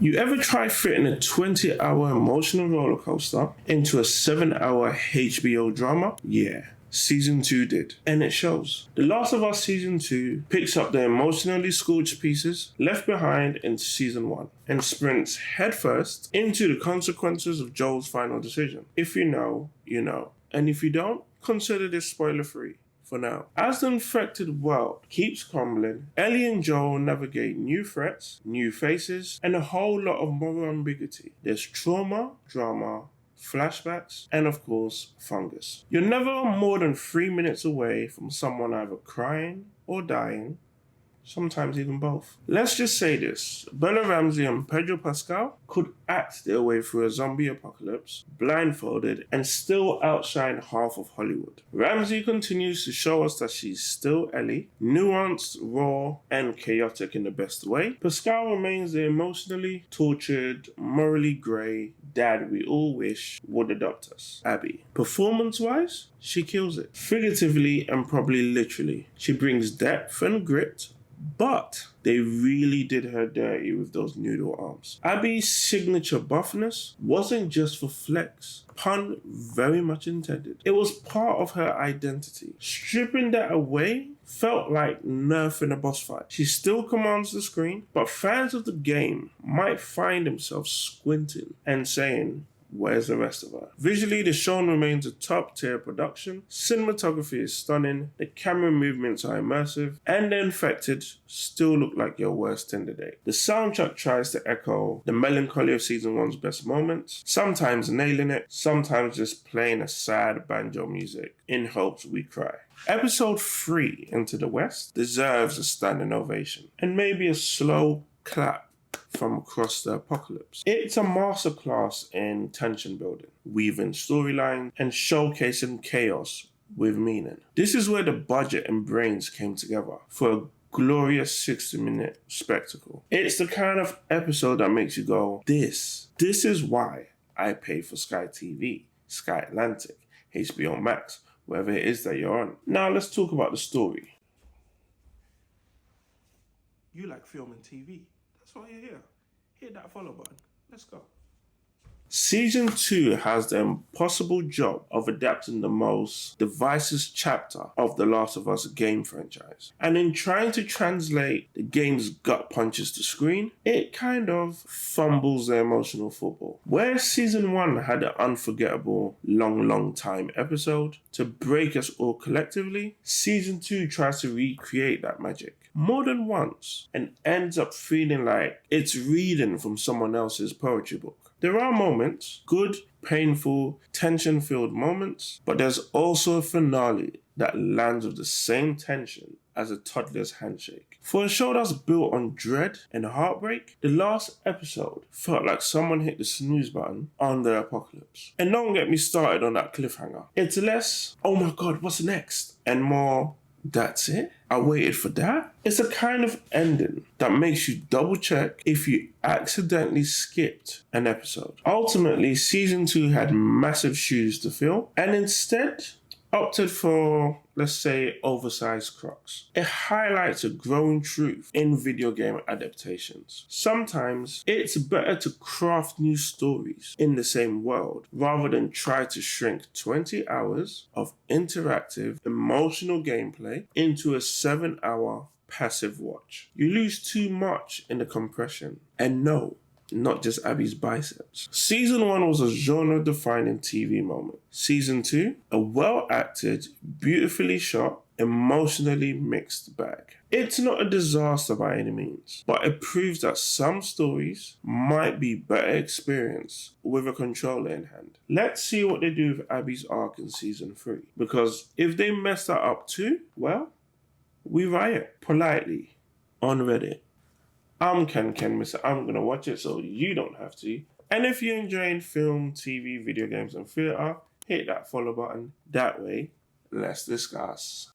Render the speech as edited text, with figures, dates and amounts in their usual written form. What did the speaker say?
You ever try fitting a 20-hour emotional roller coaster into a 7-hour HBO drama? Yeah. Season 2 did. And it shows. The Last of Us Season 2 picks up the emotionally scorched pieces left behind in Season 1 and sprints headfirst into the consequences of Joel's final decision. If you know, you know. And if you don't, consider this spoiler-free. For now. As the infected world keeps crumbling, Ellie and Joel navigate new threats, new faces, and a whole lot of moral ambiguity. There's trauma, drama, flashbacks, and of course, fungus. You're never more than 3 minutes away from someone either crying or dying, sometimes even both. Let's just say this, Bella Ramsey and Pedro Pascal could act their way through a zombie apocalypse, blindfolded, and still outshine half of Hollywood. Ramsey continues to show us that she's still Ellie, nuanced, raw, and chaotic in the best way. Pascal remains the emotionally tortured, morally grey dad we all wish would adopt us. Abby. Performance-wise, she kills it. Figuratively and probably literally. She brings depth and grit, but they really did her dirty with those noodle arms. Abby's signature buffness wasn't just for flex. Pun very much intended. It was part of her identity. Stripping that away felt like nerfing a boss fight. She still commands the screen, but fans of the game might find themselves squinting and saying, where's the rest of her? Visually, the show remains a top-tier production. Cinematography is stunning, the camera movements are immersive, and the infected still look like your worst Tinder date. The soundtrack tries to echo the melancholy of Season 1's best moments, sometimes nailing it, sometimes just playing a sad banjo music in hopes we cry. Episode 3, Into the West, deserves a standing ovation, and maybe a slow clap from across the apocalypse. It's a masterclass in tension building, weaving storylines, and showcasing chaos with meaning. This is where the budget and brains came together for a glorious 60-minute spectacle. It's the kind of episode that makes you go, this is why I pay for Sky TV, Sky Atlantic, HBO Max, wherever it is that you're on. Now let's talk about the story. You like film and TV. That's why you're here. Hit that follow button. Let's go. Season 2 has the impossible job of adapting the most divisive chapter of the Last of Us game franchise. And in trying to translate the game's gut punches to screen, it kind of fumbles the emotional football. Where Season 1 had an unforgettable long time episode to break us all collectively, Season 2 tries to recreate that magic more than once and ends up feeling like it's reading from someone else's poetry book. There are moments, good, painful, tension-filled moments, but there's also a finale that lands with the same tension as a toddler's handshake. For a show that's built on dread and heartbreak, the last episode felt like someone hit the snooze button on the apocalypse. And don't get me started on that cliffhanger. It's less, oh my god, what's next? And more, that's it? I waited for that? It's a kind of ending that makes you double check if you accidentally skipped an episode. Ultimately, Season 2 had massive shoes to fill and instead opted for, let's say, oversized Crocs. It highlights a growing truth in video game adaptations. Sometimes it's better to craft new stories in the same world rather than try to shrink 20 hours of interactive, emotional gameplay into a 7-hour passive watch. You lose too much in the compression. And no, not just Abby's biceps. Season 1 was a genre-defining TV moment. Season 2, a well-acted, beautifully shot, emotionally mixed bag. It's not a disaster by any means, but it proves that some stories might be better experienced with a controller in hand. Let's see what they do with Abby's arc in Season 3, because if they mess that up too, well, we riot politely on Reddit. I'm Ken Mr. I'm going to watch it so you don't have to. And if you're enjoying film, TV, video games, and theatre, hit that follow button. That way, let's discuss.